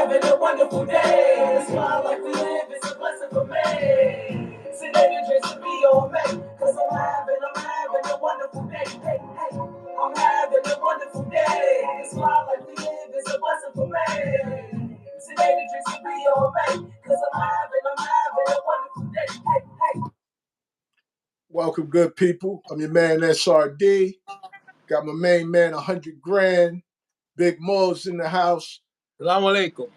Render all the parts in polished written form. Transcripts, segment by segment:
having a wonderful day. This wild life we live is a blessing for me. Today the dreams to be all made. Cause I'm having a wonderful day. Hey, hey. I'm having a wonderful day. This wild life we live is a blessing for me. Today the dreams to be all made. Cause I'm having a wonderful day. Hey, hey. Welcome, good people. I'm your man SRD. Got my main man, 100 grand. Big Mo's in the house. Assalamu alaikum.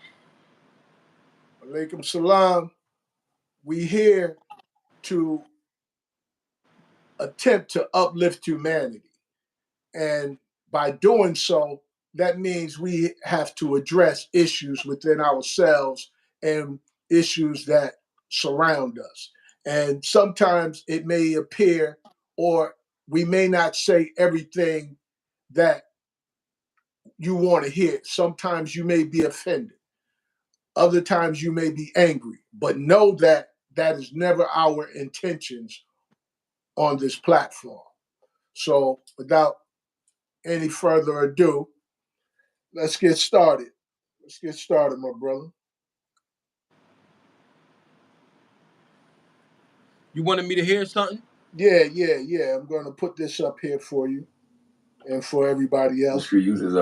Alaikum salam. We here to attempt to uplift humanity. And by doing so, that means we have to address issues within ourselves and issues that surround us. And sometimes it may appear, or we may not say everything that you want to hear. Sometimes you may be offended. Other times you may be angry. But know that that is never our intentions on this platform. So without any further ado, let's get started. Let's get started, my brother. You wanted me to hear something? Yeah. I'm going to put this up here for you and for everybody else. Industry uses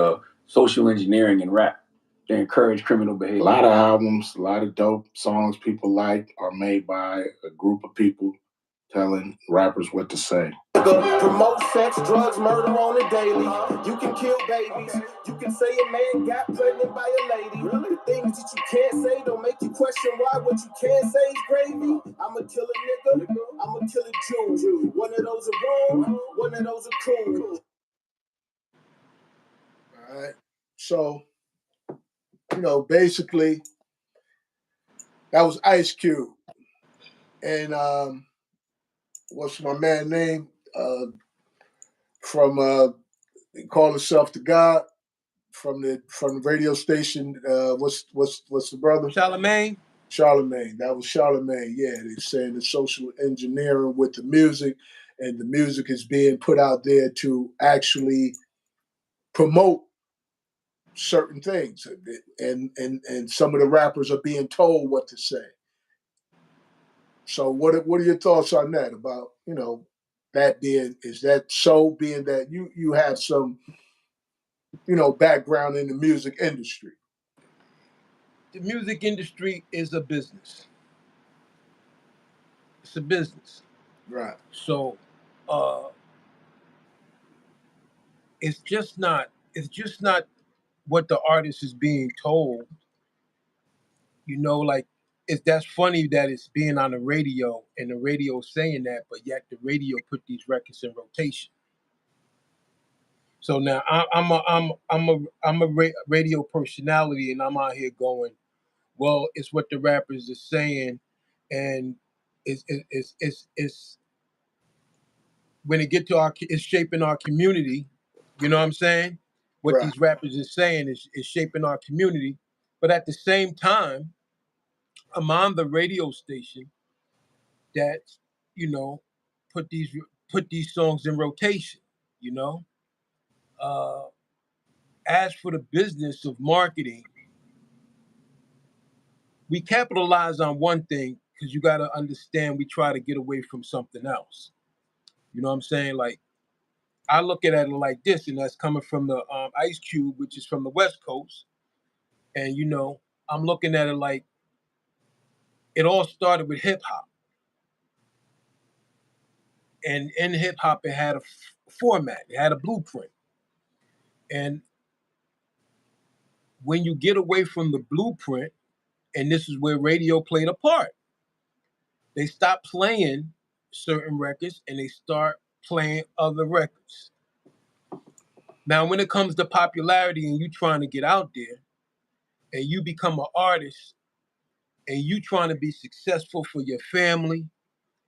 social engineering in rap to encourage criminal behavior. A lot of albums, a lot of dope songs people like are made by a group of people telling rappers what to say. Promote sex, drugs, murder on a daily. You can kill babies. You can say a man got pregnant by a lady. The things that you can't say don't make you question why. What you can say is gravy. I'ma kill a nigga. I'ma kill a Jew. One of those are wrong. One of those are cool. All right. So, basically, that was Ice Cube. And what's my man name? From he called himself the God from the radio station. What's the brother? Charlemagne. That was Charlemagne. Yeah, they're saying the social engineering with the music, and the music is being put out there to actually promote certain things, and some of the rappers are being told what to say. So what are your thoughts on that? About that being that you have some background in the music industry? The music industry is a business. It's a business. Right. So it's just not what the artist is being told. Like that's funny that it's being on the radio and the radio saying that, but yet the radio put these records in rotation. So now I'm a radio personality, and I'm out here going, well, it's what the rappers are saying, and it's when it get to it's shaping our community. You know what I'm saying? What Right. these rappers are saying is shaping our community, but at the same time, I'm on the radio station that put these songs in rotation. As for the business of marketing, we capitalize on one thing because you got to understand we try to get away from something else. You know what I'm saying? Like, I look at it like this, and that's coming from the Ice Cube, which is from the West Coast. And, I'm looking at it like it all started with hip hop. And in hip hop, it had a format, it had a blueprint. And when you get away from the blueprint, and this is where radio played a part, they stop playing certain records and they start playing other records. Now, when it comes to popularity and you trying to get out there and you become an artist and you trying to be successful for your family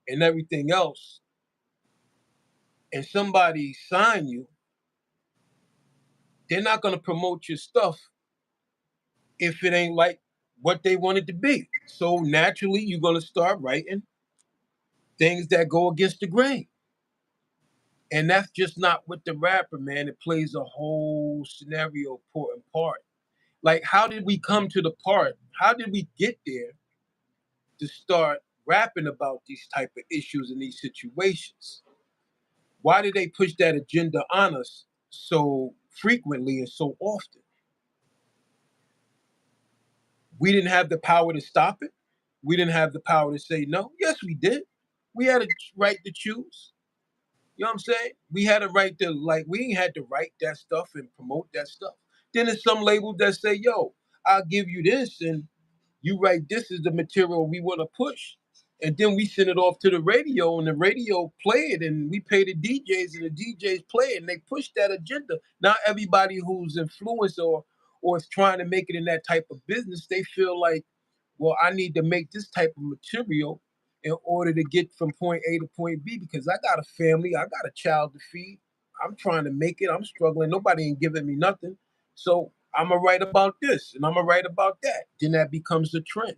and everything else, and somebody sign you, they're not going to promote your stuff if it ain't like what they want it to be. So naturally, you're going to start writing things that go against the grain. And that's just not with the rapper, man. It plays a whole scenario important part. Like, how did we come to the part? How did we get there to start rapping about these type of issues in these situations? Why did they push that agenda on us so frequently and so often? We didn't have the power to stop it. We didn't have the power to say no. Yes, we did. We had a right to choose. You know what I'm saying? We had a right to, like, we ain't had to write that stuff and promote that stuff. Then there's some labels that say, yo, I'll give you this and you write this is the material we want to push. And then we send it off to the radio and the radio play it and we pay the DJs and the DJs play it and they push that agenda. Now everybody who's influenced or is trying to make it in that type of business, they feel like, well, I need to make this type of material in order to get from point A to point B because I got a family, I got a child to feed. I'm trying to make it. I'm struggling. Nobody ain't giving me nothing. So I'm gonna write about this and I'm gonna write about that. Then that becomes the trend.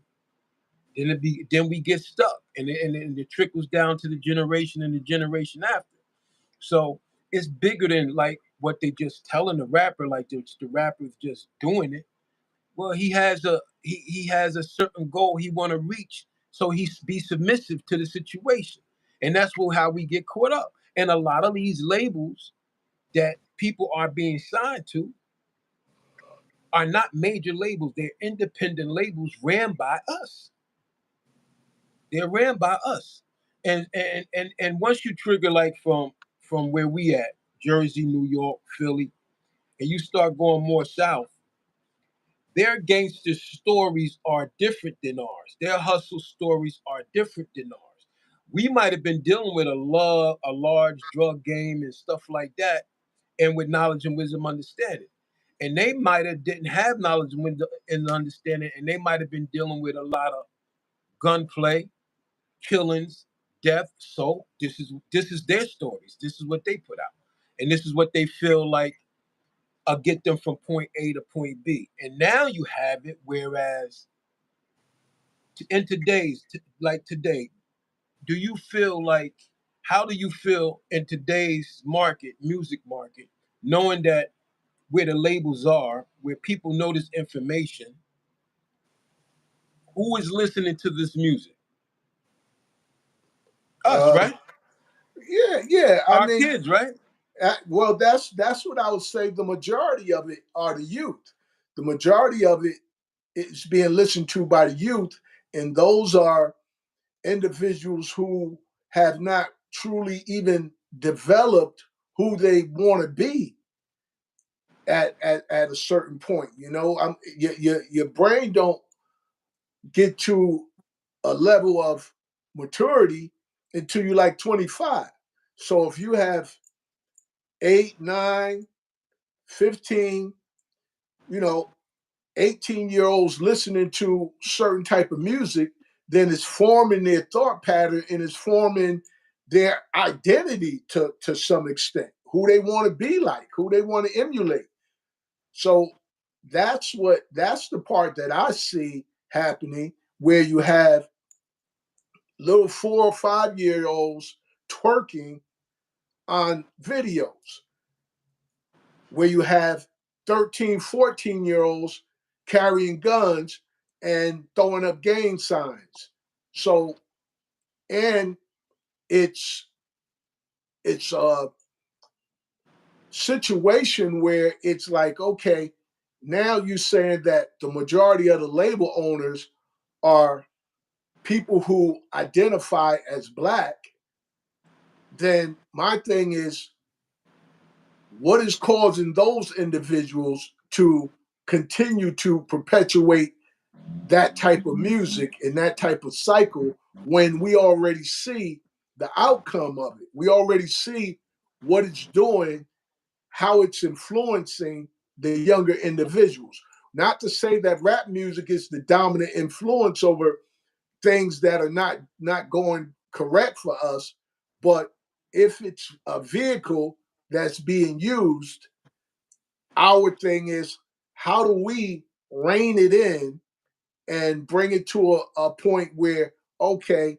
Then we get stuck, and it trickles down to the generation and the generation after. So it's bigger than like what they just telling the rapper, like the rapper's just doing it. Well, he has a certain goal he want to reach, so he be submissive to the situation, and that's how we get caught up. And a lot of these labels that people are being signed to are not major labels; they're independent labels ran by us. They're ran by us, and once you trigger like from where we at, Jersey, New York, Philly, and you start going more south, their gangster stories are different than ours. Their hustle stories are different than ours. We might have been dealing with a large drug game and stuff like that, and with knowledge and wisdom understanding. And they might have didn't have knowledge and wisdom and understanding, and they might have been dealing with a lot of gunplay, killings, death. So this is their stories. This is what they put out, and this is what they feel like get them from point A to point B. And now you have it. Whereas in like today, do you feel like how do you feel in today's music market, knowing that where the labels are, where people know this information, who is listening to this music? Us, Uh, right? yeah. I Our mean, kids, right? well, that's what I would say. The majority of it are the youth. The majority of it is being listened to by the youth, and those are individuals who have not truly even developed who they want to be at a certain point. You know, your brain don't get to a level of maturity until you're like 25. So if you have 8, 9, 15, you know, 18-year-olds listening to certain type of music, then it's forming their thought pattern and it's forming their identity to some extent, who they want to be like, who they want to emulate. So that's the part that I see happening where you have little 4 or 5-year-olds twerking on videos, where you have 13, 14-year-olds carrying guns and throwing up gang signs. So, and it's a situation where it's like, okay, now you're saying that the majority of the label owners are people who identify as black. Then my thing is, what is causing those individuals to continue to perpetuate that type of music and that type of cycle when we already see the outcome of it? We already see what it's doing, how it's influencing the younger individuals. Not to say that rap music is the dominant influence over things that are not going correct for us, but if it's a vehicle that's being used, our thing is, how do we rein it in and bring it to a point where, okay,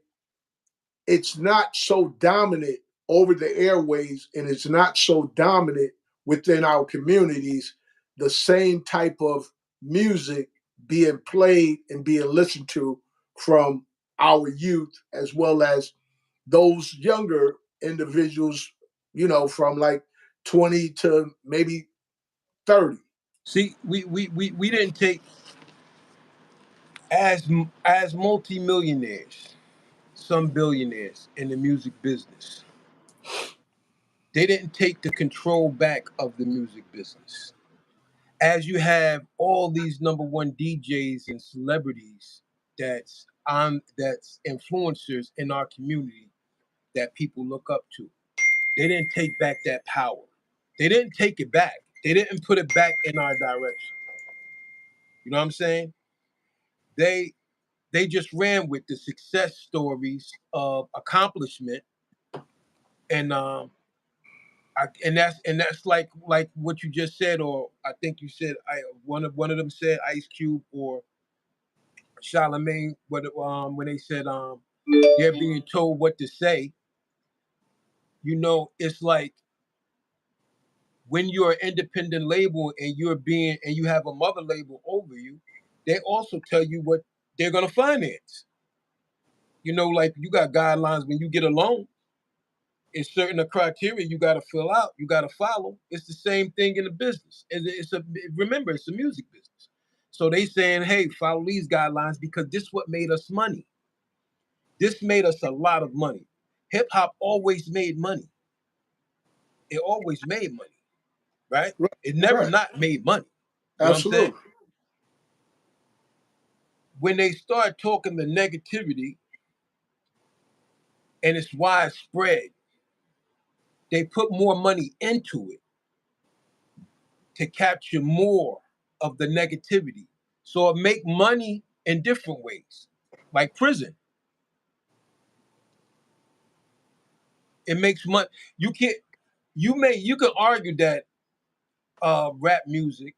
it's not so dominant over the airways and it's not so dominant within our communities, the same type of music being played and being listened to from our youth, as well as those younger individuals, from like 20 to maybe 30. See, we didn't take as multimillionaires, some billionaires in the music business. They didn't take the control back of the music business. As you have all these number one DJs and celebrities that's influencers in our community that people look up to. They didn't take back that power. They didn't take it back. They didn't put it back in our direction. You know what I'm saying? They they just ran with the success stories of accomplishment, and that's like what you just said, or I think you said one of them said Ice Cube or Charlemagne, when they said they're being told what to say. It's like when you're an independent label and you have a mother label over you, they also tell you what they're gonna finance. Like you got guidelines when you get a loan. It's certain criteria you got to fill out, you got to follow. It's the same thing in the business. Remember, it's a music business. So they saying, hey, follow these guidelines because this what made us money. This made us a lot of money. Hip hop always made money. It always made money, right? Right. It never Right. not made money. You know what I'm saying? Absolutely. When they start talking the negativity and it's widespread, they put more money into it to capture more of the negativity. So it make money in different ways, like prison. It makes money. You can't. You can argue that rap music,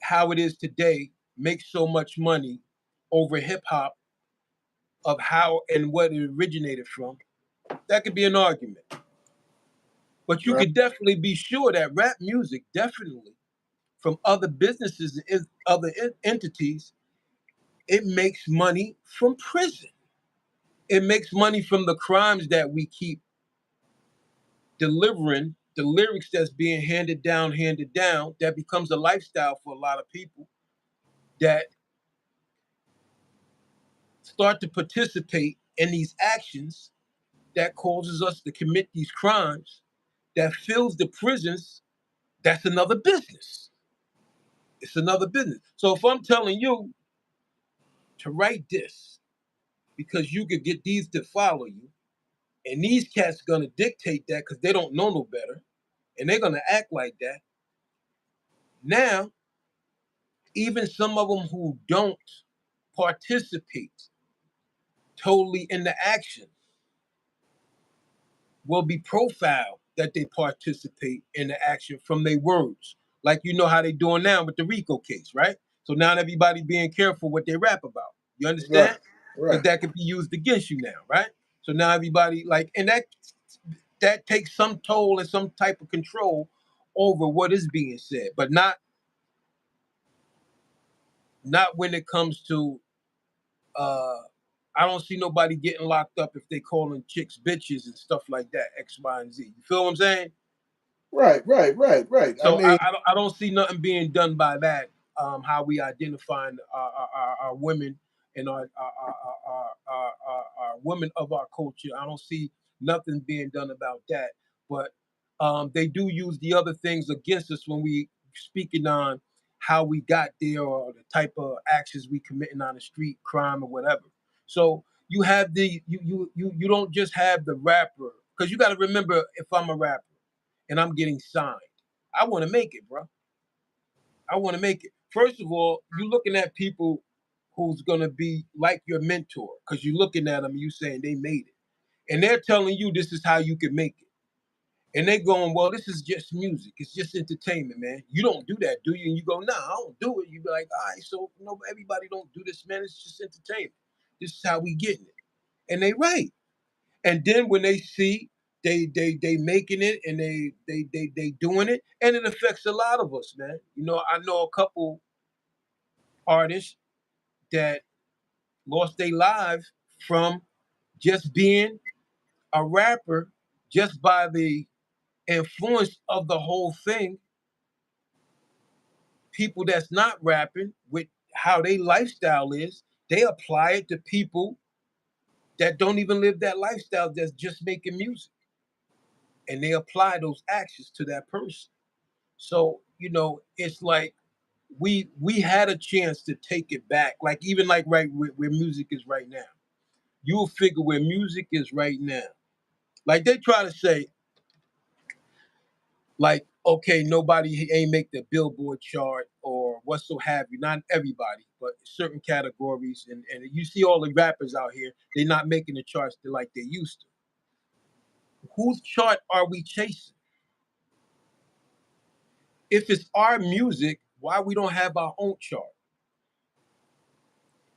how it is today, makes so much money over hip hop of how and what it originated from. That could be an argument. But you Right. could definitely be sure that rap music, definitely from other businesses and other entities, it makes money from prison. It makes money from the crimes that we keep delivering, the lyrics that's being handed down, that becomes a lifestyle for a lot of people that start to participate in these actions that causes us to commit these crimes that fills the prisons. That's another business. It's another business. So if I'm telling you to write this because you could get these to follow you, and these cats are gonna dictate that because they don't know no better, and they're gonna act like that. Now, even some of them who don't participate totally in the action will be profiled that they participate in the action from their words. Like how they doing now with the Rico case, right? So now everybody being careful what they rap about. You Right. understand? Because Right. that could be used against you now, right? So now everybody and that takes some toll and some type of control over what is being said, but not when it comes to uh I don't see nobody getting locked up if they calling chicks bitches and stuff like that, X, Y, and Z. You feel what I'm saying? Right. Right. Right. Right. I So mean, I don't see nothing being done by that. How we identifying our women and our women of our culture. I don't see nothing being done about that. But they do use the other things against us when we speaking on how we got there or the type of actions we committing on the street, crime or whatever. So you have you don't just have the rapper, because you got to remember, if I'm a rapper and I'm getting signed, I want to make it, bro. I want to make it. First of all, you're looking at people who's gonna be like your mentor, because you're looking at them and you saying they made it, and they're telling you this is how you can make it, and they going, well, this is just music, it's just entertainment, man. You don't do that, do you? And you go, nah, I don't do it. You be like, all right, so no, everybody don't do this, man. It's just entertainment. This is how we getting it, and they right. And then when they see they making it, and they doing it, and it affects a lot of us, man. You know, I know a couple artists that lost their lives from just being a rapper, just by the influence of the whole thing. People that's not rapping, with how their lifestyle is, they apply it to people that don't even live that lifestyle, that's just making music, and they apply those actions to that person. So, you know, it's like we had a chance to take it back, like even like right where music is right now. You'll figure where music is right now, like they try to say, like, okay, nobody ain't make the Billboard chart or what so have you. Not everybody, but certain categories. And you see all the rappers out here, they're not making the charts like they used to. Whose chart are we chasing? If it's our music, why we don't have our own chart?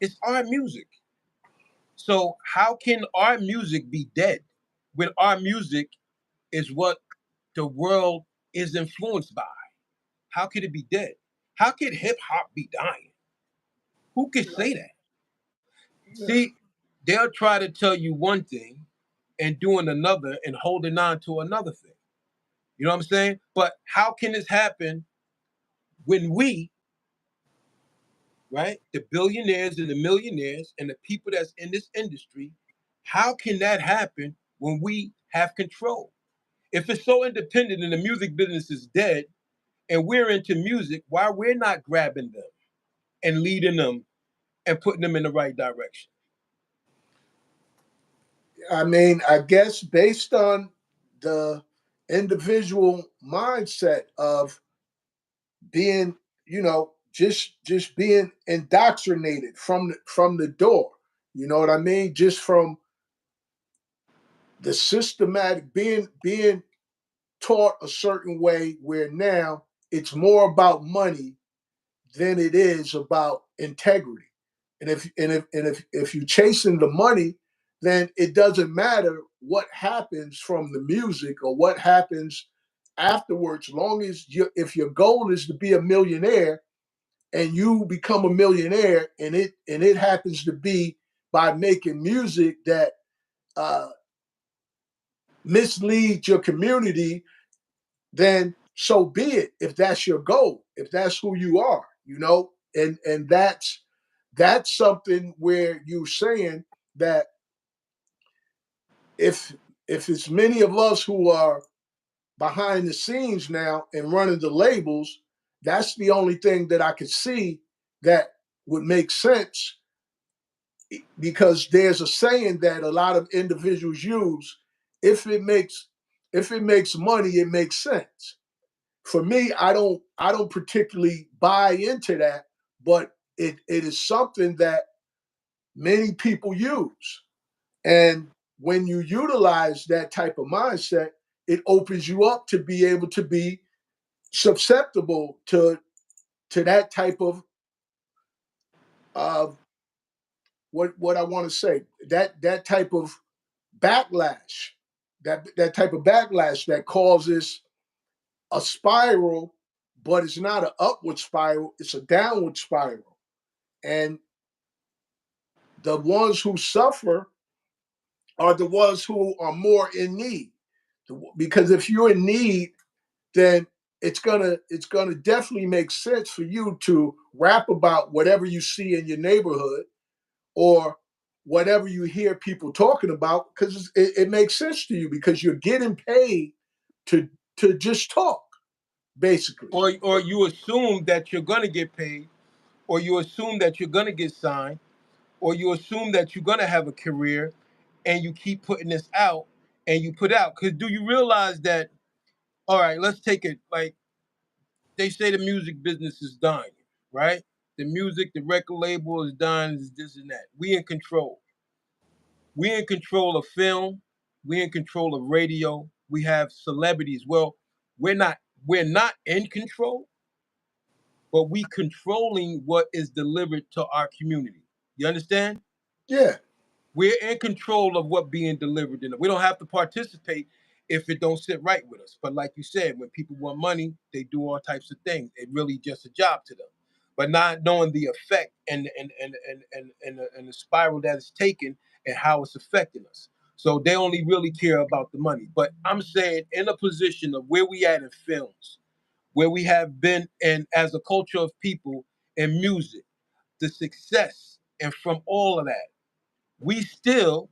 It's our music. So how can our music be dead when our music is what the world is influenced by? How could it be dead? How could hip hop be dying? Who could say that? Yeah. See, they'll try to tell you one thing and doing another and holding on to another thing. You know what I'm saying? But how can this happen when we, right, the billionaires and the millionaires and the people that's in this industry, how can that happen when we have control? If it's so independent and the music business is dead and we're into music, why we're not grabbing them and leading them and putting them in the right direction? I mean, I guess based on the individual mindset of being, just being indoctrinated from the door. You know what I mean? Just from the systematic being taught a certain way, where now it's more about money than it is about integrity. And if you're chasing the money, then it doesn't matter what happens from the music or what happens afterwards. Long as if your goal is to be a millionaire and you become a millionaire, and it happens to be by making music that uh, misleads your community, then so be it. If that's your goal, if that's who you are, and that's something where you're saying that if it's many of us who are behind the scenes now and running the labels, that's the only thing that I could see that would make sense, because there's a saying that a lot of individuals use: if it makes money, it makes sense. For me, I don't particularly buy into that, but it is something that many people use. And when you utilize that type of mindset, it opens you up to be able to be susceptible to that type of uh, what I want to say, that type of backlash, that type of backlash that causes a spiral, but it's not an upward spiral, it's a downward spiral. And the ones who suffer are the ones who are more in need. Because if you're in need, then it's gonna definitely make sense for you to rap about whatever you see in your neighborhood or whatever you hear people talking about, because it makes sense to you because you're getting paid to just talk, basically. Or you assume that you're gonna get paid, or you assume that you're gonna get signed, or you assume that you're gonna have a career, and you keep putting this out and you put out. Because do you realize that? All right, let's take it like they say the music business is dying, right? The music, the record label is dying, is this and that. We in control. We in control of film. We in control of radio. We have celebrities. Well, we're not. We're not in control, but we controlling what is delivered to our community. You understand? Yeah. We're in control of what being delivered in. We don't have to participate if it don't sit right with us. But like you said, when people want money, they do all types of things. It really just a job to them. But not knowing the effect and the spiral that it's taken and how it's affecting us. So they only really care about the money. But I'm saying in a position of where we at in films, where we have been and as a culture of people in music, the success and from all of that, we still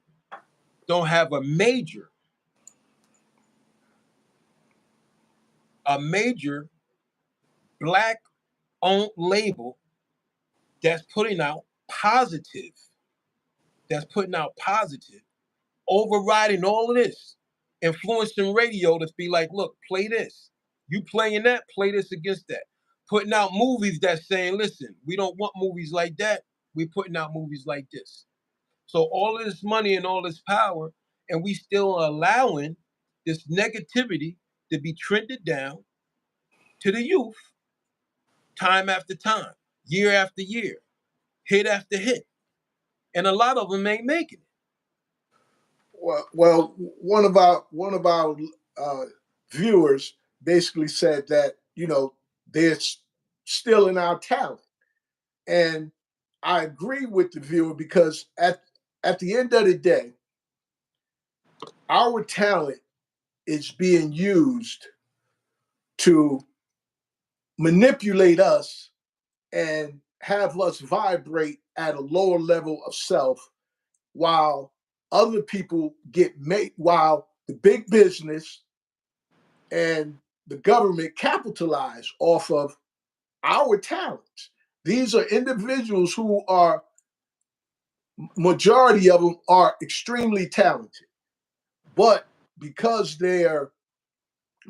don't have a major black owned label that's putting out positive, that's putting out positive, overriding all of this, influencing radio to be like, look, play this. You playing that, play this against that. Putting out movies that's saying, listen, we don't want movies like that. We're putting out movies like this. So all of this money and all this power, and we still allowing this negativity to be trended down to the youth time after time, year after year, hit after hit. And a lot of them ain't making it. Well, one of our uh, viewers basically said that they're stealing our talent, and I agree with the viewer because at the end of the day, our talent is being used to manipulate us and have us vibrate at a lower level of self while other people get made, while the big business and the government capitalize off of our talents. These are individuals who are, majority of them are extremely talented, but because they're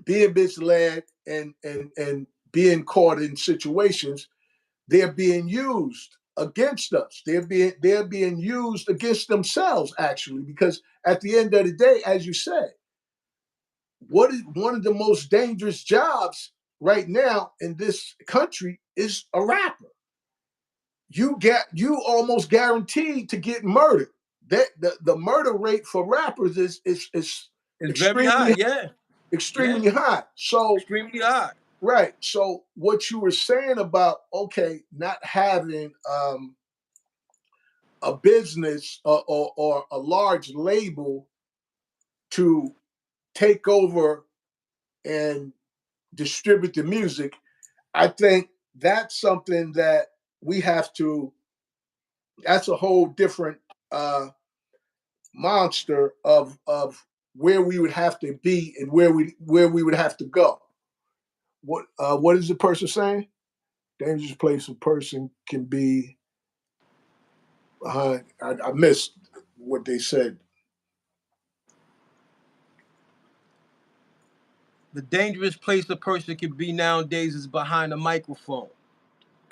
being misled and being caught in situations, they're being used against us. They're being used against themselves actually, because at the end of the day, as you said, what is one of the most dangerous jobs right now in this country is a rapper. You almost guaranteed to get murdered. That the murder rate for rappers is It's very high, extremely yeah. Yeah. extremely high. So Extremely high. right. So what you were saying about, okay, not having a business or a large label to take over and distribute the music, I think that's something that we have to. That's a whole different monster of where we would have to be and where we would have to go. What is the person saying? Dangerous place a person can be behind. I missed what they said. The dangerous place a person can be nowadays is behind a microphone.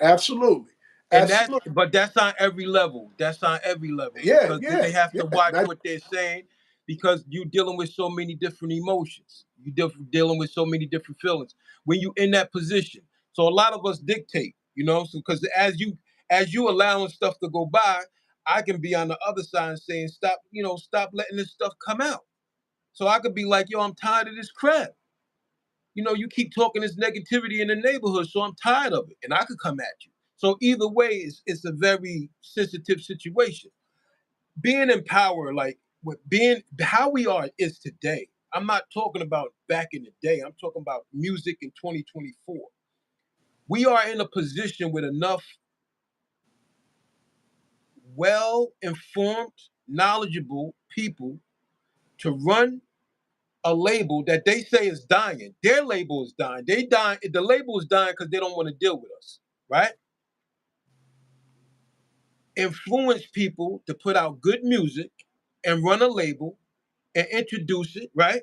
Absolutely, And that's absolutely. but that's on every level. That's on every level Yeah, because yeah, they have yeah. to watch Not, what they're saying because you're dealing with so many different emotions. You're dealing with so many different feelings when you're in that position. So a lot of us dictate, so because as you allowing stuff to go by, I can be on the other side saying stop, stop letting this stuff come out. So I could be like, yo, I'm tired of this crap. You keep talking this negativity in the neighborhood, so I'm tired of it, and I could come at you. So either way, it's a very sensitive situation. Being in power, like with being how we are is today. I'm not talking about back in the day. I'm talking about music in 2024. We are in a position with enough well-informed, knowledgeable people to run a label that they say is dying. Their label is dying. They dying. The label is dying because they don't want to deal with us, right? Influence people to put out good music and run a label and introduce it, right,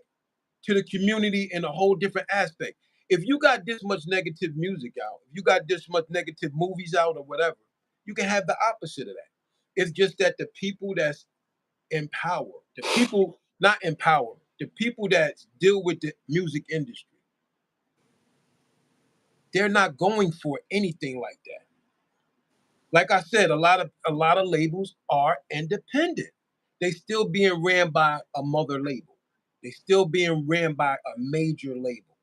to the community in a whole different aspect. If you got this much negative music out, if you got this much negative movies out or whatever, you can have the opposite of that. It's just that the people that's in power, the people not in power, the people that deal with the music industry, they're not going for anything like that. Like I said, a lot of labels are independent. They still being ran by a mother label. They're still being ran by a major label.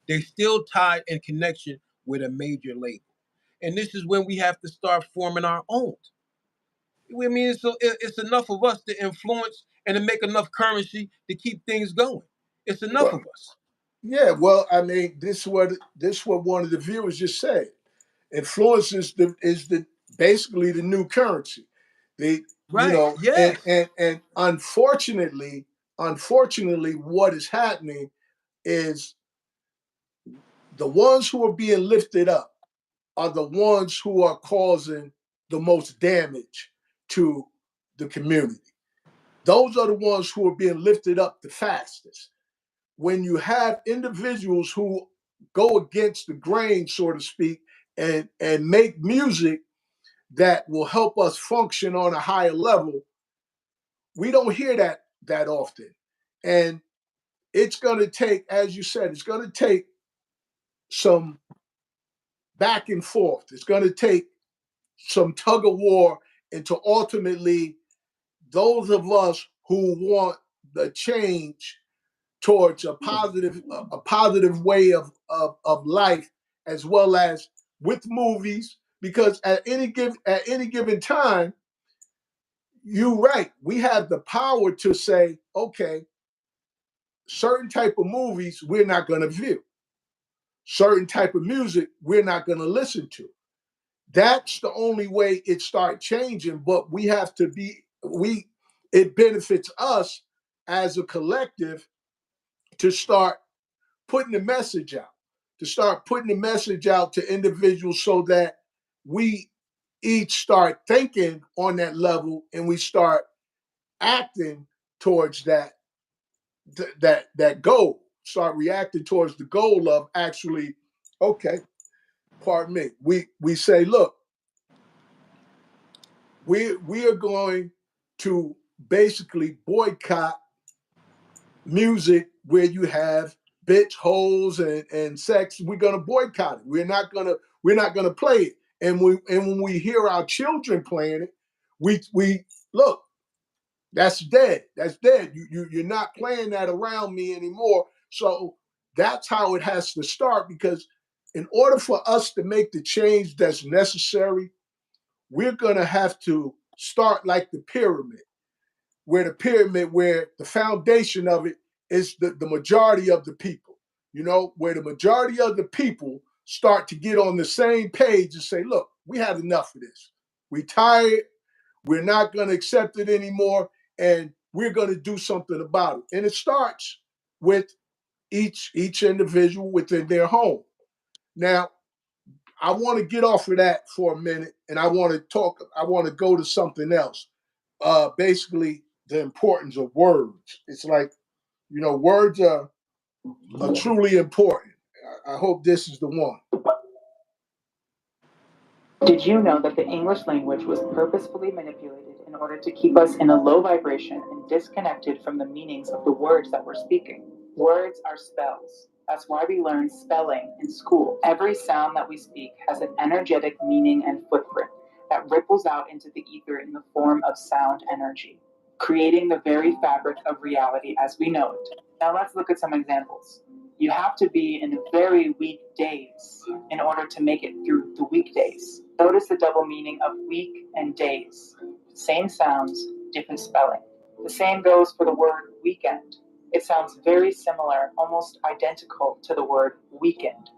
They're still tied in connection with a major label. And this is when we have to start forming our own. I mean, it's enough of us to influence and to make enough currency to keep things going. It's enough of us. Yeah, well, I mean, this what one of the viewers just said. Influence is the basically the new currency. The you Right. know, and Yes. and and unfortunately, what is happening is the ones who are being lifted up are the ones who are causing the most damage to the community. Those are the ones who are being lifted up the fastest. When you have individuals who go against the grain, so to speak, and make music that will help us function on a higher level, we don't hear that often. And it's going to take, as you said, it's going to take some back and forth. It's going to take some tug of war into ultimately those of us who want the change towards a positive way of life, as well as with movies, because at any given time, you're right, we have the power to say, okay, certain type of movies we're not going to view, certain type of music we're not going to listen to. That's the only way it start changing. But we have to be we it benefits us as a collective to start putting the message out, to start putting the message out to individuals so that we each start thinking on that level and we start acting towards that goal, start reacting towards the goal of actually, okay, pardon me, we say, look, we are going to basically boycott music where you have bitch holes and sex. We're gonna boycott it. We're not gonna play it. And when we hear our children playing it, we look, that's dead. That's dead. You're not playing that around me anymore. So that's how it has to start, because in order for us to make the change that's necessary, we're gonna have to start like the pyramid, where the foundation of it is the majority of the people, where the majority of the people start to get on the same page and say, look, we have enough of this. We tired. We're not going to accept it anymore. And we're going to do something about it. And it starts with each individual within their home. Now, I want to get off of that for a minute, and I want to go to something else. Basically, the importance of words. It's like, words are truly important. I hope this is the one. Did you know that the English language was purposefully manipulated in order to keep us in a low vibration and disconnected from the meanings of the words that we're speaking? Words are spells. That's why we learn spelling in school. Every sound that we speak has an energetic meaning and footprint that ripples out into the ether in the form of sound energy, creating the very fabric of reality as we know it. Now let's look at some examples. You have to be in very weak days in order to make it through the weekdays. Notice the double meaning of week and days. Same sounds, different spelling. The same goes for the word weekend. It sounds very similar, almost identical to the word weekend.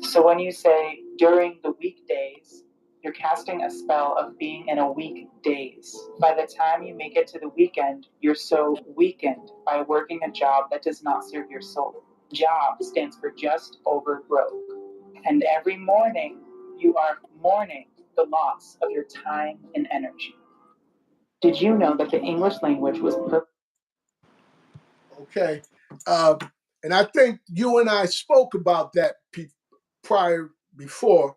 So when you say during the weekdays, you're casting a spell of being in a weekdays. By the time you make it to the weekend, you're so weakened by working a job that does not serve your soul. Job stands for just over broke. And every morning, you are mourning the loss of your time and energy. Did you know that the English language was Okay. Uh, and I think you and I spoke about that before,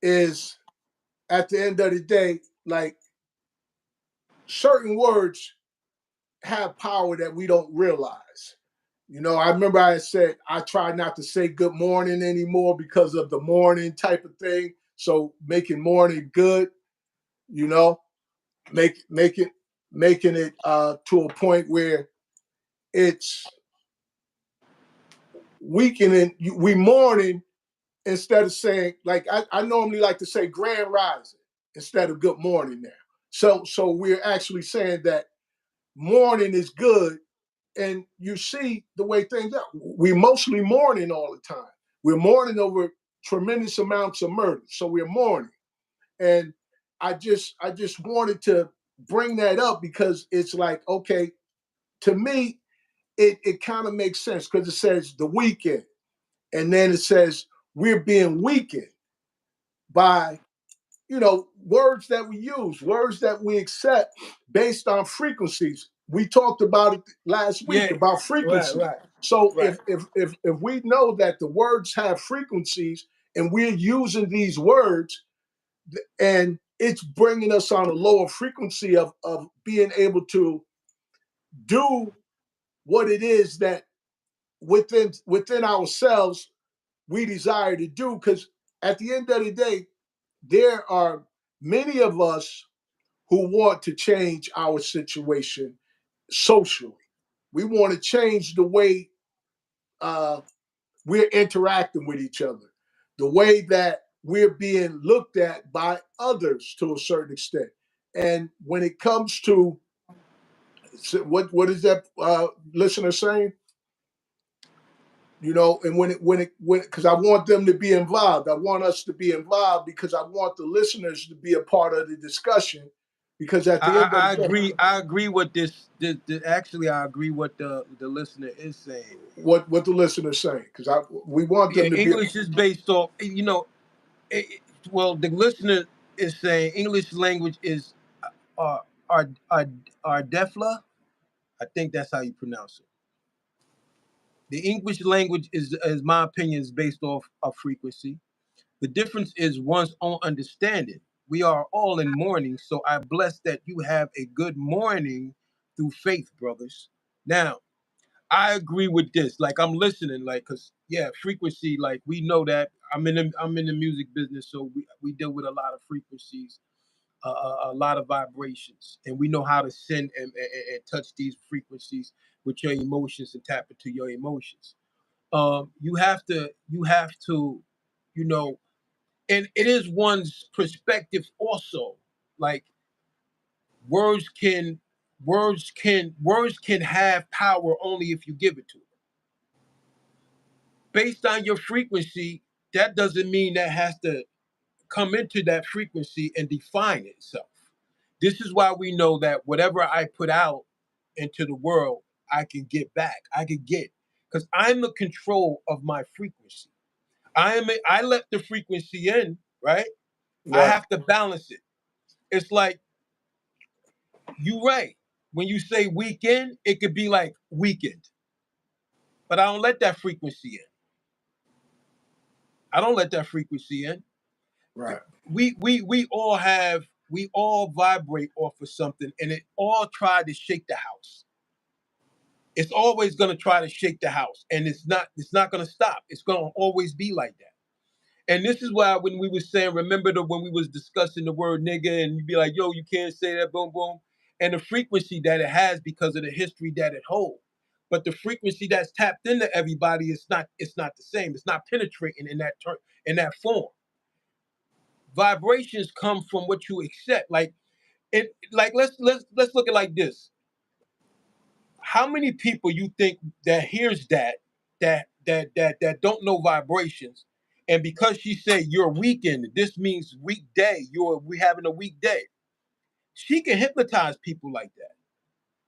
is at the end of the day, like, certain words have power that we don't realize. I remember I said I try not to say good morning anymore because of the morning type of thing. So making morning good, you know, make it making it to a point where it's weakening. We mourning instead of saying, like I normally like to say grand rising instead of good morning now. So we're actually saying that mourning is good. And you see the way things are. We're mostly mourning all the time. We're mourning over tremendous amounts of murder. So we're mourning. And I just wanted to bring that up because it's like, okay, to me, it kind of makes sense because it says the weekend. And then it says we're being weakened by, words that we use, words that we accept based on frequencies. We talked about it last week Yeah. about Right. frequencies. Right. So Right. if we know that the words have frequencies and we're using these words and it's bringing us on a lower frequency of being able to do what it is that within ourselves we desire to do, because at the end of the day there are many of us who want to change our situation socially. We want to change the way we're interacting with each other, the way that we're being looked at by others to a certain extent. And when it comes to what is that listener saying? And when because I want them to be involved. I want us to be involved because I want the listeners to be a part of the discussion. Because at the end of I the day, agree. I agree with this. Actually, I agree what the listener is saying. what the listeners saying, because we want Yeah, them to be. English is based off. Well, the listener is saying English language is uh, our Defla. I think that's how you pronounce it. The English language is my opinion, is based off of frequency. The difference is one's own understanding. We are all in mourning, so I bless that you have a good morning through faith, brothers. Now, I agree with this. Like I'm listening, like, cause yeah, frequency. Like we know that I'm in the music business, so we deal with a lot of frequencies, a lot of vibrations, and we know how to send and touch these frequencies with your emotions and tap into your emotions. You have to, you know, and it is one's perspective also. Like words can words can have power only if you give it to them. Based on your frequency, that doesn't mean that has to come into that frequency and define itself. This is why we know that whatever I put out into the world, I can get back. I can get, because I'm the control of my frequency. I let the frequency in, right? I Right, have to balance it. It's like you right. When you say weekend, it could be like weekend. But I don't let that frequency in. I don't let that frequency in. right, We all vibrate off of something, and it all tried to shake the house. It's always gonna try to shake the house, and it's not gonna stop. It's gonna always be like that. And this is why when we was saying, remember when we was discussing the word nigga, and you'd be like, yo, you can't say that, boom, boom. And the frequency that it has because of the history that it holds. But the frequency that's tapped into everybody it's not the same. It's not penetrating in that form. Vibrations come from what you accept. Like it like let's look at it like this. How many people you think that hears that don't know vibrations, and because she say you're weekend, this means weekday, we having a weekday. She can hypnotize people like that.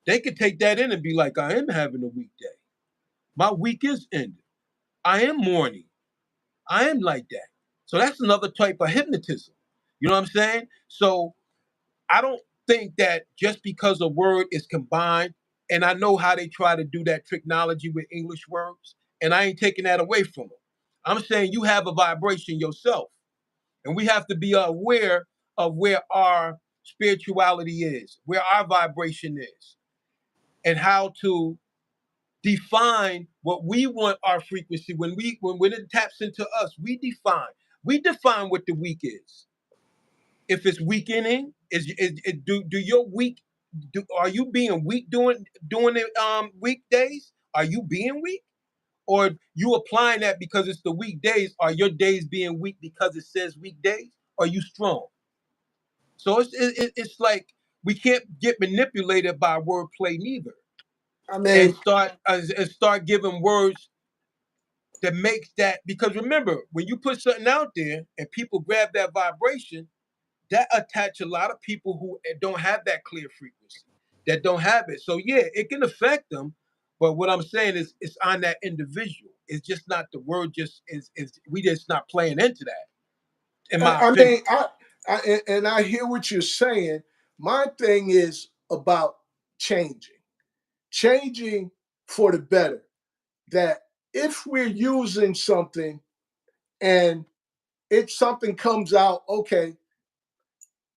They could take that in and be like, I am having a weekday. My week is ending. I am mourning. I am like that. So that's another type of hypnotism. You know what I'm saying? So I don't think that just because a word is combined, and I know how they try to do that technology with English words, and I ain't taking that away from them. I'm saying you have a vibration yourself, and we have to be aware of where our spirituality is, where our vibration is, and how to define what we want our frequency. When it taps into us, we define what the week is. If it's weakening, do your week are you being weak doing it weekdays? Are you being weak? Or you applying that because it's the weekdays? Are your days being weak because it says weekdays? Are you strong? So it's like we can't get manipulated by wordplay neither, I and mean, start giving words that makes that, because remember, when you put something out there and people grab that vibration, that attach a lot of people who don't have that clear frequency, that don't have it. So yeah, it can affect them, but what I'm saying is it's on that individual. It's just not the word. Just is we just not playing into that, in my I opinion. mean, and I hear what you're saying. My thing is about changing, changing for the better. That if we're using something and if something comes out, okay,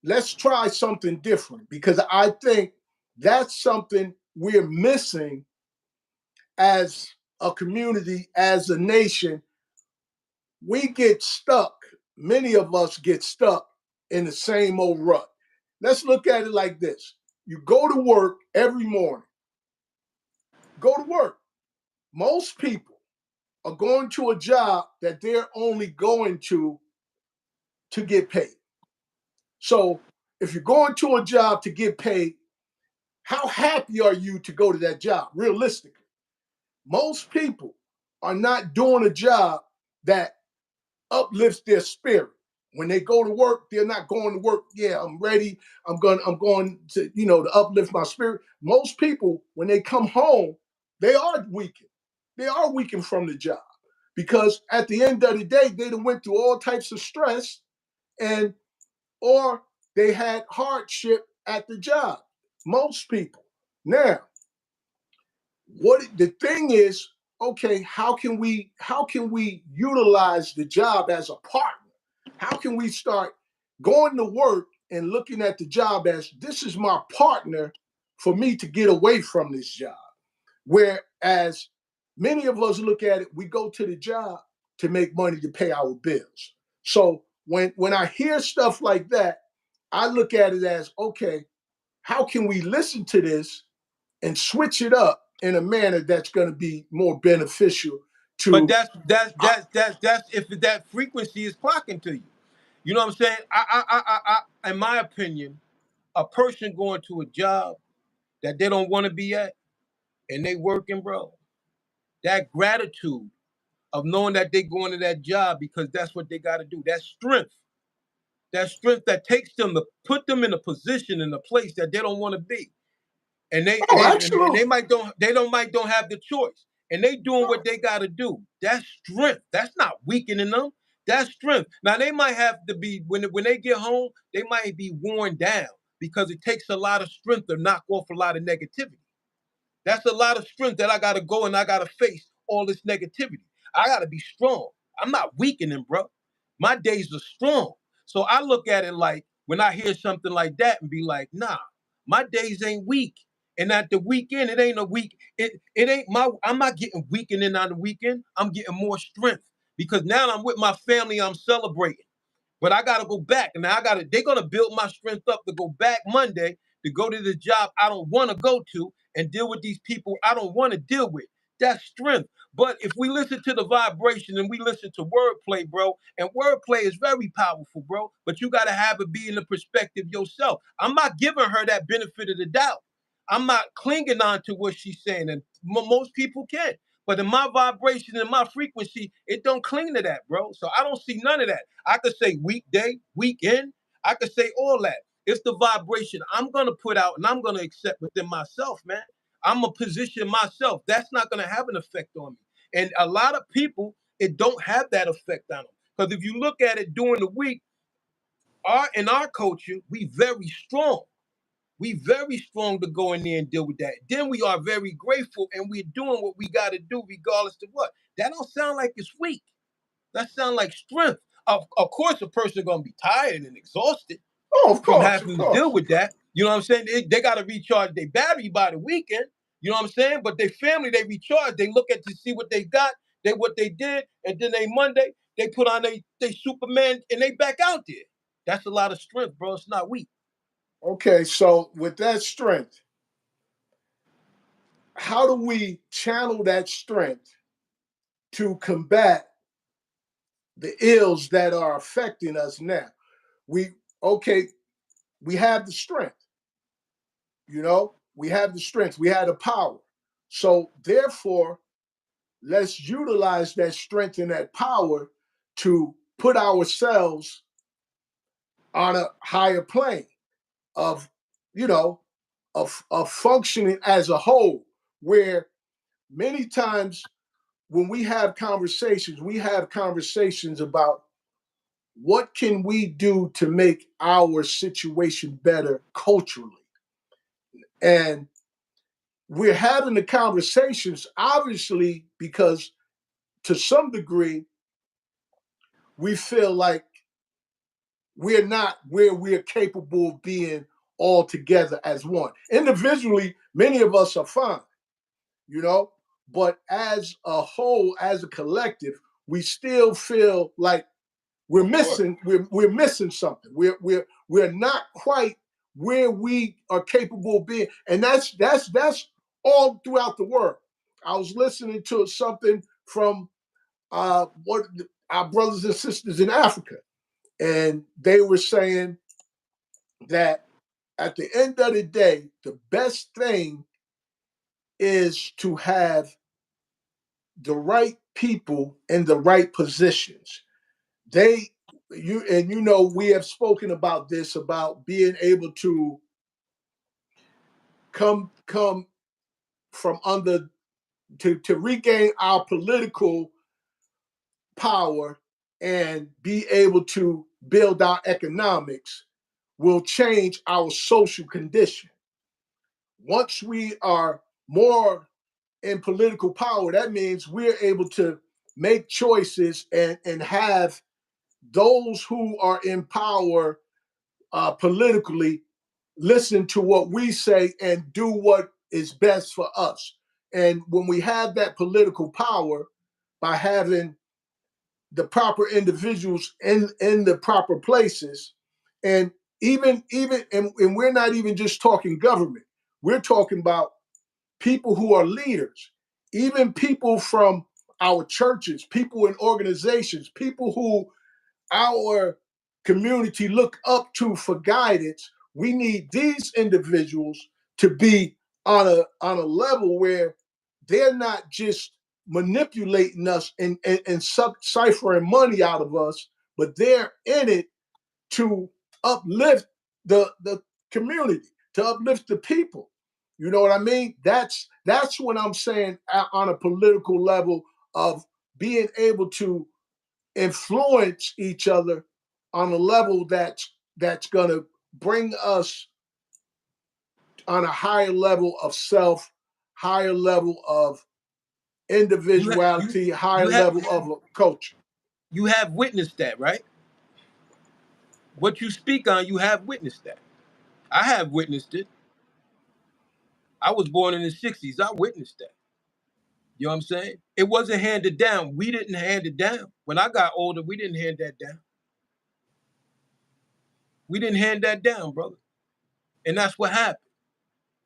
let's try something different, because I think that's something we're missing as a community, as a nation. We get stuck. Many of us get stuck in the same old rut. Let's look at it like this. You go to work every morning, go to work. Most people are going to a job that they're only going to get paid. So if you're going to a job to get paid, how happy are you to go to that job? Realistically, most people are not doing a job that uplifts their spirit. When they go to work, they're not going to work. Yeah, I'm ready. I'm going to, to uplift my spirit. Most people, when they come home, they are weakened. They are weakened from the job, because at the end of the day, they done went through all types of stress, and or they had hardship at the job. Most people. Now, what the thing is, okay, how can we utilize the job as a partner? How can we start going to work and looking at the job as, this is my partner for me to get away from this job? Whereas many of us look at it, we go to the job to make money to pay our bills. So when I hear stuff like that, I look at it as, okay, how can we listen to this and switch it up in a manner that's going to be more beneficial But to. that's if that frequency is clocking to you. You know what I'm saying? In my opinion, a person going to a job that they don't want to be at and they working, bro, that gratitude of knowing that they going to that job because that's what they got to do. That strength. That strength that takes them to put them in a position, in a place that they don't want to be. And they and Oh, they and they absolutely. might don't have the choice. And they doing what they gotta do. That's strength. That's not weakening them. That's strength. Now they might have to be, when they get home, they might be worn down because it takes a lot of strength to knock off a lot of negativity. That's a lot of strength that I gotta go and I gotta face all this negativity. I gotta be strong. I'm not weakening, bro. My days are strong. So I look at it like, when I hear something like that and be like, nah, my days ain't weak. And at the weekend, it ain't a week. It ain't my. I'm not getting weakening on the weekend. I'm getting more strength because now I'm with my family. I'm celebrating. But I gotta go back, and I gotta. They're gonna build my strength up to go back Monday to go to the job I don't want to go to and deal with these people I don't want to deal with. That's strength. But if we listen to the vibration and we listen to wordplay, bro, and wordplay is very powerful, bro. But you gotta have it be in the perspective yourself. I'm not giving her that benefit of the doubt. I'm not clinging on to what she's saying, and most people can. But in my vibration and my frequency, it don't cling to that, bro. So I don't see none of that. I could say weekday, weekend. I could say all that. It's the vibration I'm gonna put out and I'm gonna accept within myself, man. I'm gonna position myself. That's not gonna have an effect on me. And a lot of people, it don't have that effect on them. Because if you look at it during the week, in our culture, we very strong. We very strong to go in there and deal with that. Then we are very grateful and we're doing what we got to do regardless of what. That don't sound like it's weak. That sound like strength. Of course, a person gonna be tired and exhausted Oh, of from course, of having to deal course. with that. You know what I'm saying? They got to recharge their battery by the weekend. You know what I'm saying? But their family, they recharge. They look at to see what they got, what they did, and then they Monday, they put on they Superman and they back out there. That's a lot of strength, bro. It's not weak. Okay, so with that strength, how do we channel that strength to combat the ills that are affecting us now? We okay, we have the strength, we have the strength, we have the power. So therefore, let's utilize that strength and that power to put ourselves on a higher plane of, you know, of functioning as a whole, where many times when we have conversations about what can we do to make our situation better culturally. And we're having the conversations, obviously, because to some degree, we feel like we're not where we're capable of being all together as one. Individually, many of us are fine, you know, but as a whole, as a collective, we still feel like we're missing something. We're not quite where we are capable of being, and that's all throughout the world. I was listening to something from what our brothers and sisters in Africa, and they were saying that at the end of the day, the best thing is to have the right people in the right positions. They we have spoken about this, about being able to come from under to regain our political power and be able to build our economics will change our social condition. Once we are more in political power, that means we're able to make choices and have those who are in power politically listen to what we say and do what is best for us. And when we have that political power, by having the proper individuals in the proper places, and and we're not even just talking government, we're talking about people who are leaders, even people from our churches, people in organizations, people who our community look up to for guidance. We need these individuals to be on a level where they're not just manipulating us and ciphering money out of us, but they're in it to uplift the community, to uplift the people. You know what I mean? That's what I'm saying on a political level of being able to influence each other on a level that's going to bring us on a higher level of self, higher level of individuality, higher you have level of a culture. you have witnessed that, right? What you speak on, you have witnessed that. I have witnessed it. I was born in the 60s. I witnessed that. You know what I'm saying? It wasn't handed down. We didn't hand it down. When I got older, we didn't hand that down. We didn't hand that down, brother. And that's what happened.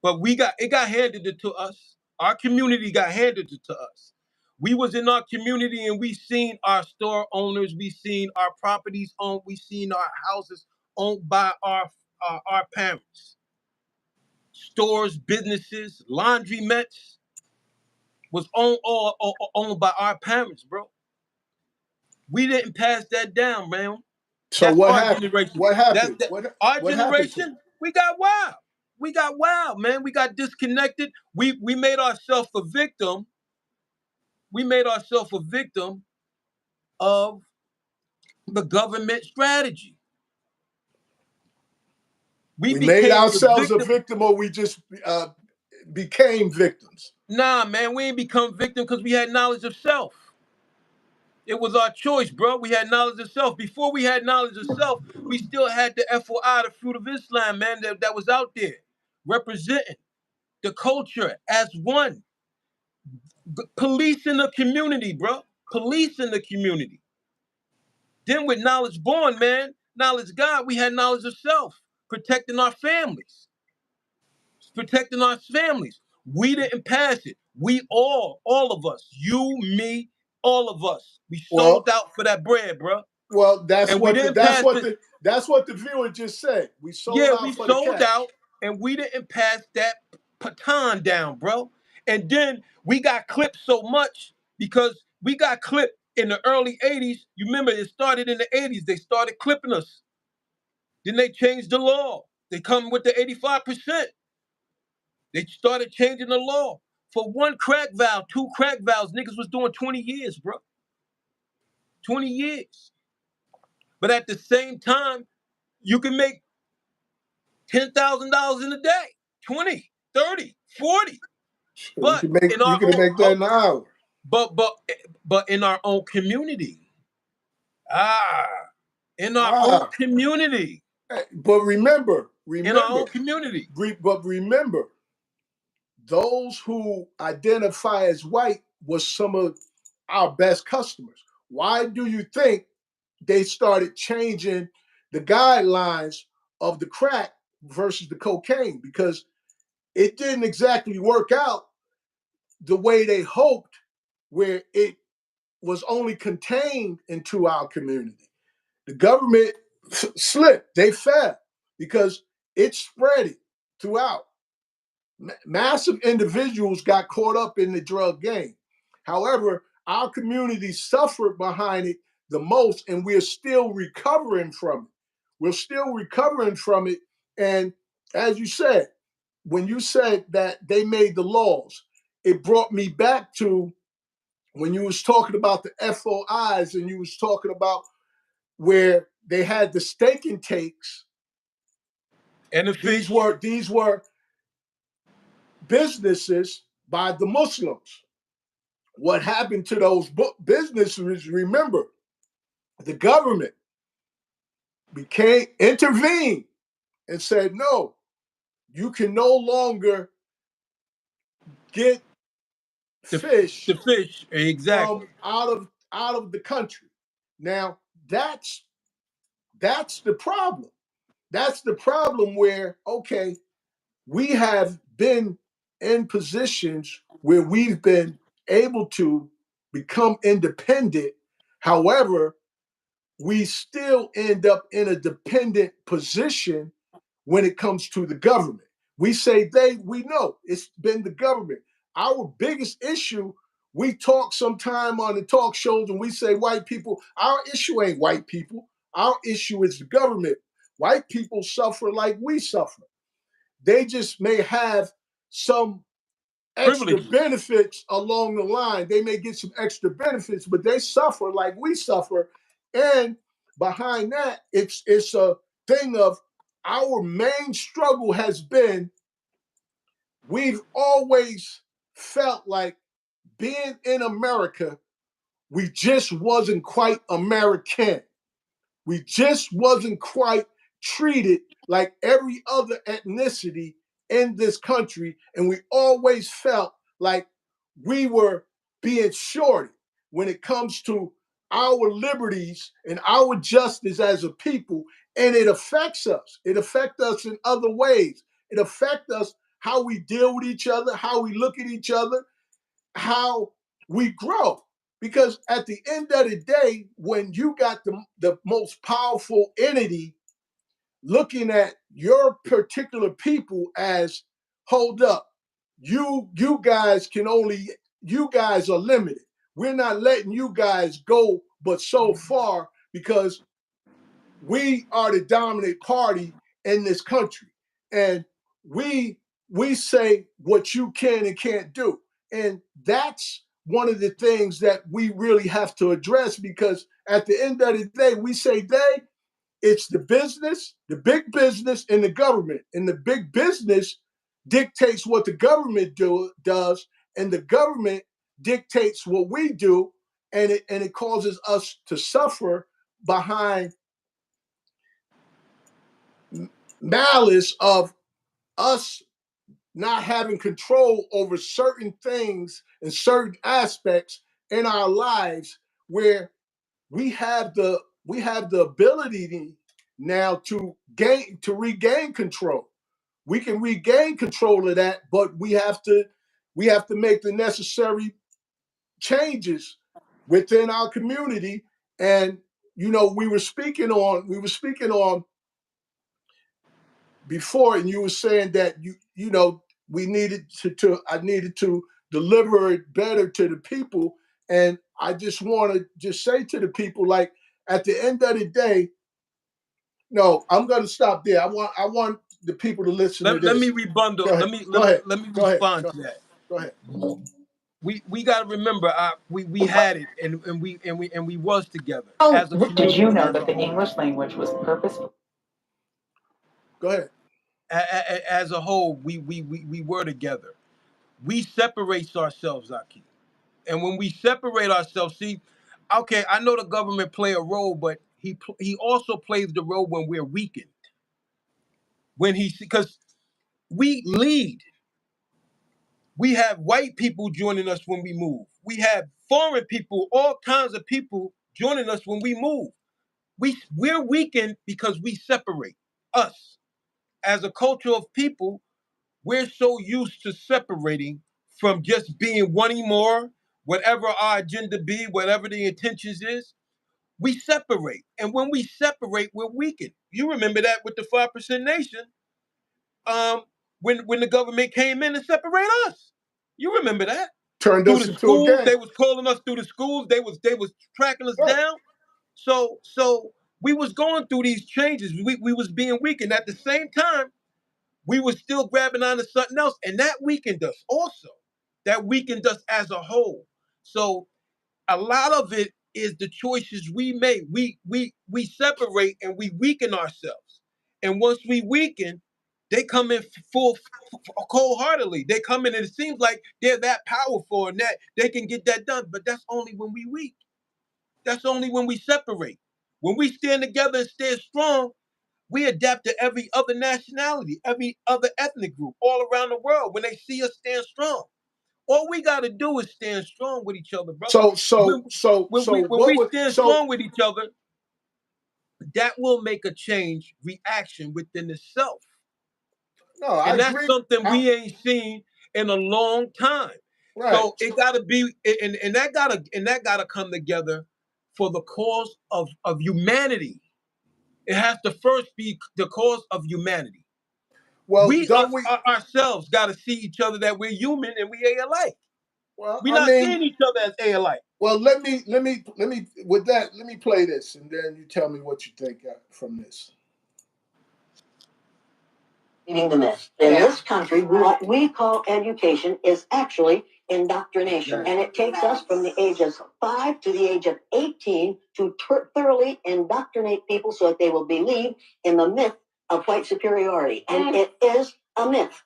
But it got handed it to us. Our community got handed it to us. We was in our community and we seen our store owners, we seen our properties owned, we seen our houses owned by our parents. Stores, businesses, laundromats was owned by our parents, bro. We didn't pass that down, man. So That's what our happened? generation. What That's happened? that. Our What happened to it? generation, we got wild. We got wild, man. We got disconnected. We made ourselves a victim. We made ourselves a victim of the government strategy. We We made became the ourselves a victim. victim, or we just became victims. Nah, man, we ain't become victim because we had knowledge of self. It was our choice, bro. We had knowledge of self. Before we had knowledge of self, we still had the FOI, the fruit of Islam, man, that was out there representing the culture as one. Policing the community, bro. Policing the community. Then with knowledge born, man, knowledge God, we had knowledge of self. protecting our families. It's protecting our families. We didn't pass it. We all of us, you, me, all of us, we sold Well, out for that bread, bro. well, that's And we what the didn't that's pass what it. the that's what the viewer just said. We sold Yeah, out we for the sold cash. out and we didn't pass that baton down, bro. And then we got clipped so much because we got clipped in the early 80s. You remember it started in the 80s. They started clipping us. Then they changed the law. They come with the 85%. They started changing the law. For one crack valve, two crack valves, niggas was doing 20 years, bro. 20 years. But at the same time, you can make $10,000 in a day, 20, 30, 40. You But can make in you our can own make that in an hour. but but but in our own community. Ah, in our own Ah, community. but remember, In our own remember, community. but remember, those who identify as white was some of our best customers. Why do you think they started changing the guidelines of the crack versus the cocaine? Because it didn't exactly work out the way they hoped, where it was only contained into our community. The government slipped, they fell because it spread it throughout. Massive individuals got caught up in the drug game. However, our community suffered behind it the most, and we're still recovering from it. We're still recovering from it. And as you said, when you said that they made the laws, it brought me back to when you was talking about the FOIs and you was talking about where they had the steak and takes. And the These fish. were businesses by the Muslims. What happened to those businesses? Remember, the government became intervened and said, no, you can no longer get The fish fish, exactly. from out of the country. Now that's the problem. That's the problem where, okay, we have been in positions where we've been able to become independent. However, we still end up in a dependent position when it comes to the government. We say they, we know it's been the government. Our biggest issue, we talk sometime on the talk shows and we say white people, our issue ain't white people. Our issue is the government. White people suffer like we suffer. They just may have some extra Privileges. benefits along the line. They may get some extra benefits, but they suffer like we suffer. And behind that, it's a thing of our main struggle has been we've always felt like being in America, we just wasn't quite American. We just wasn't quite treated like every other ethnicity in this country. And we always felt like we were being shorted when it comes to our liberties and our justice as a people. And it affects us. It affects us in other ways. It affects us how we deal with each other, how we look at each other, how we grow. Because at the end of the day, when you got the most powerful entity looking at your particular people as, hold up, you guys can only, you guys are limited. We're not letting you guys go but so far because we are the dominant party in this country. And we say what you can and can't do. And that's one of the things that we really have to address because at the end of the day, we say it's the business, the big business, and the government. And the big business dictates what the government does, and the government dictates what we do, and it causes us to suffer behind malice of us not having control over certain things and certain aspects in our lives where we have the ability now to regain control. We can regain control of that, but we have to make the necessary changes within our community. And we were speaking on before, and you were saying that we needed I needed to deliver it better to the people. And I just want to just say to the people, like, at the end of the day, no, I'm going to stop there. I want the people to listen to this. Let me rebundle. Go ahead. Let me respond to that. Go ahead. We got to remember, we had it, and we was together as a Did community. you know that the English language was purposeful? Go ahead. As a whole, we were together. We separate ourselves, Aki. And when we separate ourselves, see, okay, I know the government play a role, but he also plays the role when we're weakened. Because we lead. We have white people joining us when we move. We have foreign people, all kinds of people joining us when we move. We're weakened because we separate. Us, as a culture of people, we're so used to separating from just being wanting more, whatever our agenda be, whatever the intentions is, we separate. And when we separate, we're weakened. You remember that with the 5% Nation, when the government came in and separated us. You remember that. Turned Through us the into a schools, gang. they was calling us through the schools. They was tracking us down. So we was going through these changes. We was being weakened. At the same time, we was still grabbing onto something else, and that weakened us also. That weakened us as a whole. So a lot of it is the choices we make. We separate and we weaken ourselves. And once we weaken, they come in cold-heartedly. They come in and it seems like they're that powerful and that they can get that done. But that's only when we weak. That's only when we separate. When we stand together and stand strong, we adapt to every other nationality, every other ethnic group all around the world when they see us stand strong. All we got to do is stand strong with each other, brother. When we stand strong with each other, that will make a change reaction within itself. No, and that's something we ain't seen in a long time. Right. So it gotta be, and that gotta come together for the cause of humanity. It has to first be the cause of humanity. Well, we ourselves got to see each other that we're human and we ain't alike. Well, we're not seeing each other as ain't alike. Well, let me with that, let me play this, and then you tell me what you think from this. The myth. In this country, what we call education is actually indoctrination. And it takes us from the ages of 5 to the age of 18 to thoroughly indoctrinate people so that they will believe in the myth of white superiority. And it is a myth.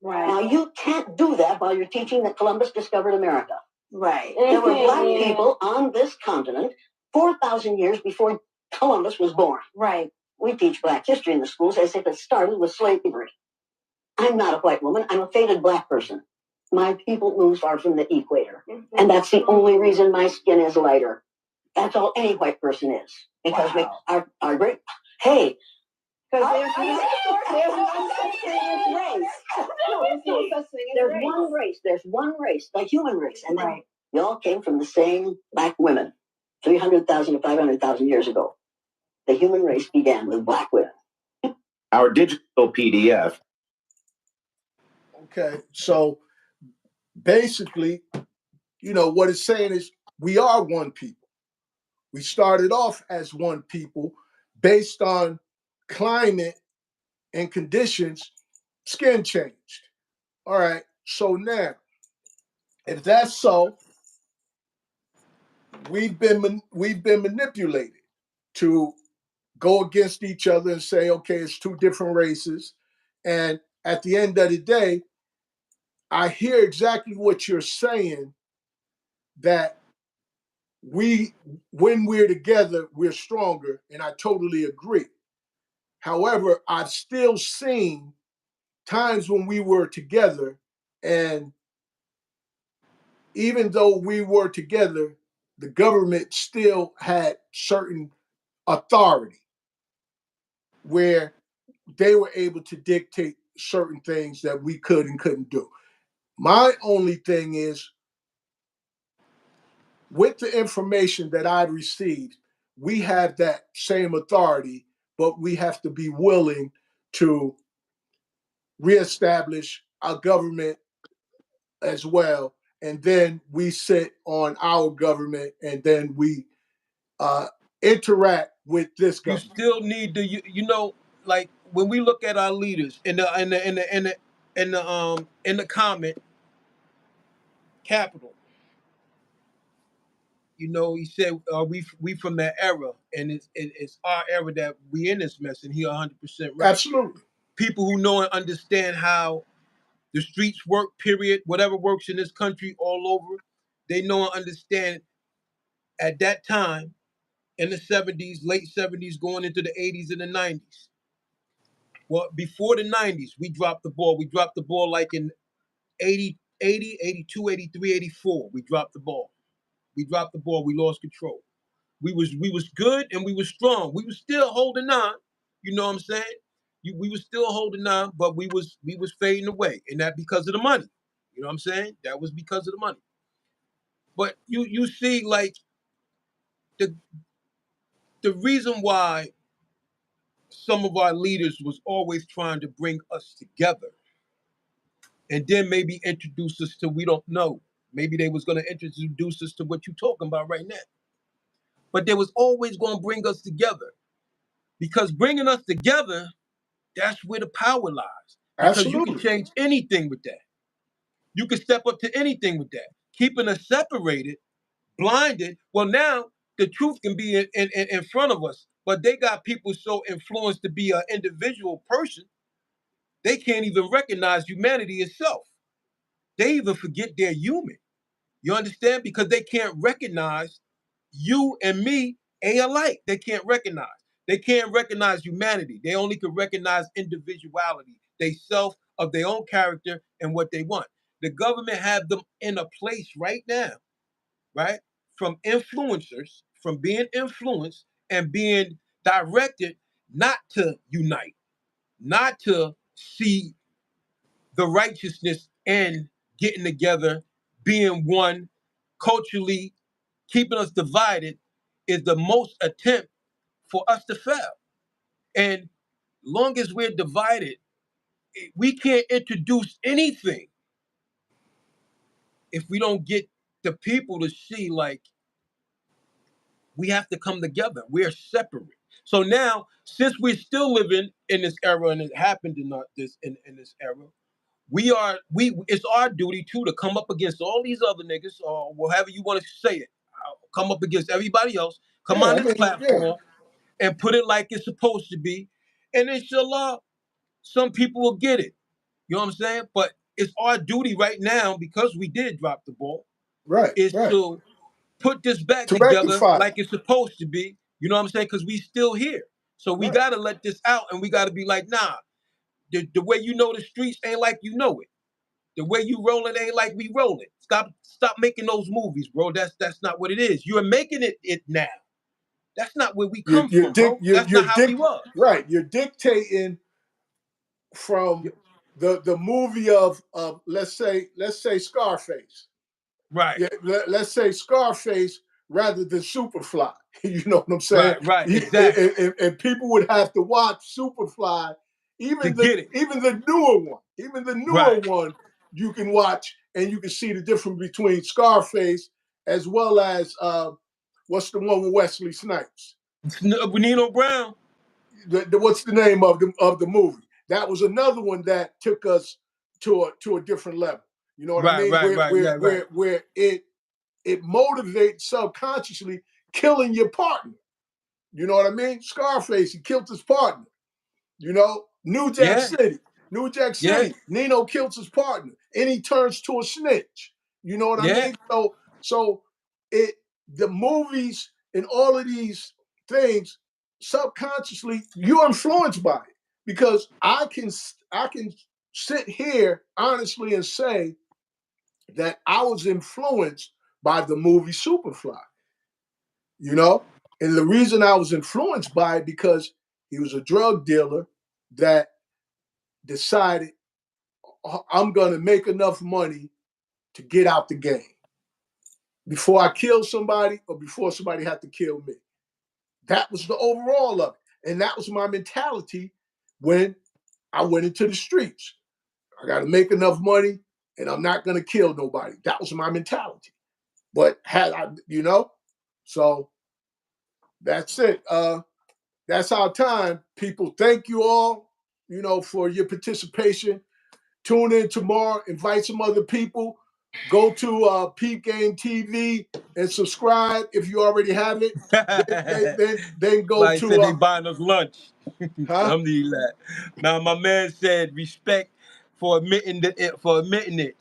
Right. Now, you can't do that while you're teaching that Columbus discovered America. Right. There were black people on this continent 4,000 years before Columbus was born. Right. We teach black history in the schools as if it started with slavery. I'm not a white woman. I'm a faded black person. My people move far from the equator. And that's the only reason my skin is lighter. That's all any white person is. Because we are great. Hey. Because there's no such thing as race. There's one race. There's one race, the human race. And then we all came from the same black women 300,000 to 500,000 years ago. The human race began with black women. Our digital PDF. Okay, so basically, what it's saying is we are one people. We started off as one people based on climate and conditions, skin changed. All right, so now, if that's so, we've been manipulated to go against each other and say, okay, it's two different races. And at the end of the day, I hear exactly what you're saying, that when we're together, we're stronger, and I totally agree. However, I've still seen times when we were together, and even though we were together, the government still had certain authority. where they were able to dictate certain things that we could and couldn't do. My only thing is, with the information that I received, we have that same authority, but we have to be willing to reestablish our government as well. And then we sit on our government, and then we interact with this You government. still need to, you know, like when we look at our leaders in the comment capital, you know, he said we from that era, and it's our era that we in this mess, and he 100% right. Absolutely. People who know and understand how the streets work, period, whatever works in this country all over, they know and understand at that time in the 70s, late 70s, going into the 80s and the 90s. Well, before the 90s, we dropped the ball. We dropped the ball like in 80, 82, 83, 84. We dropped the ball. We dropped the ball. We lost control. We was good and we was strong. We was still holding on. You know what I'm saying? We was still holding on, but we was fading away, and that because of the money. You know what I'm saying? That was because of the money. But you see, like the the reason why some of our leaders was always trying to bring us together, and then maybe introduce us to we don't know. Maybe they was gonna introduce us to what you talking about right now. But they was always gonna bring us together, because bringing us together, that's where the power lies. Because you can Absolutely. change anything with that. You can step up to anything with that. Keeping us separated, blinded. Well, now the truth can be in front of us, but they got people so influenced to be an individual person, they can't even recognize humanity itself. They even forget they're human. You understand? Because they can't recognize you and me alike. They can't recognize. They can't recognize humanity. They only can recognize individuality, they self of their own character and what they want. The government have them in a place right now, right? From influencers, from being influenced and being directed not to unite, not to see the righteousness and getting together, being one, culturally keeping us divided, is the most attempt for us to fail. And long as we're divided, we can't introduce anything if we don't get the people to see, like, we have to come together. We're separate. So now, since we're still living in this era, and it happened in this era, we it's our duty too to come up against all these other niggas, or whatever you want to say it. Come up against everybody else. Come Yeah, on I this mean, yeah, platform and put it like it's supposed to be, and inshallah, some people will get it. You know what I'm saying? But it's our duty right now, because we did drop the ball, right, is right. to put this back To together rectify it. like it's supposed to be. You know what I'm saying? Because we still here. So we Right. gotta let this out, and we gotta be like, nah, the way you know the streets ain't like you know it. The way you rolling ain't like we rolling. Stop making those movies, bro. That's not what it is. You're making it now. That's not where we come from, bro. That's not how we was. Right. You're dictating from the movie of let's say Scarface. Right, Yeah, let's say Scarface rather than Superfly. You know what I'm saying? right, exactly. And people would have to watch Superfly, To even the get it. even the newer one, even the newer Right. one. You can watch and you can see the difference between Scarface as well as what's the one with Wesley Snipes? Nino Brown. What's the name of the movie? That was another one that took us to a different level. You know what I Right, mean? right, Where right, where yeah, right. where where it motivates subconsciously killing your partner. You know what I mean? Scarface, he killed his partner. You know, New Jack Yeah, City. New Jack yeah, City. Nino kills his partner, and he turns to a snitch. You know what I yeah. mean? So it the movies and all of these things subconsciously you're influenced by it because I can sit here honestly and say that I was influenced by the movie Superfly. You know, and the reason I was influenced by it because He was a drug dealer that decided, I'm going to make enough money to get out the game before I kill somebody or before somebody had to kill me. That was the overall of it. And that was my mentality when I went into the streets. I got to make enough money and I'm not going to kill nobody. That was my mentality. But had I, so that's it. That's our time. People, thank you all, for your participation. Tune in tomorrow. Invite some other people. Go to Peep Game TV and subscribe if you already have it. Then go Somebody said they to buying us lunch. Alhamdulillah. Now my man said respect for admitting it.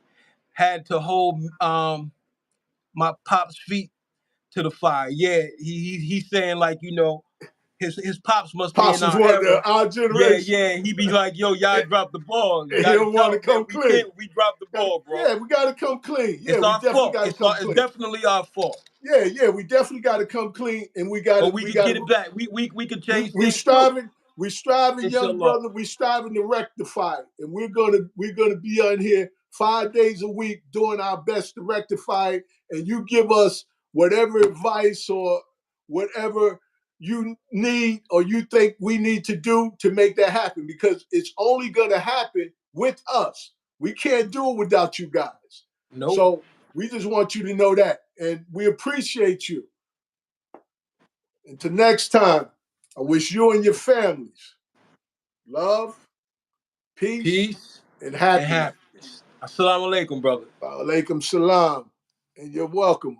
Had to hold my pop's feet to the fire. Yeah, he's saying like, his pops must be in Pops was our one of era. our generation. Yeah. He be like, yo, y'all dropped the ball. You He gotta don't want tell to him, man, come clean. we dropped the ball, bro. Yeah, we got to come clean. Yeah, It's we our definitely fault. got to come It's clean. definitely our fault. Yeah, we definitely got to come clean, and we got But to. we We could got get it to. back. We could change We things too. striving. We striving, young Inshallah. brother. We striving to rectify it, and we're gonna be on here 5 days a week doing our best to rectify it. And you give us whatever advice or whatever you need or you think we need to do to make that happen, because it's only gonna happen with us. We can't do it without you guys. Nope. So we just want you to know that, and we appreciate you. Until next time, I wish you and your families love, peace, and happiness. Assalamu alaikum, brother. Wa alaikum salam. And you're welcome.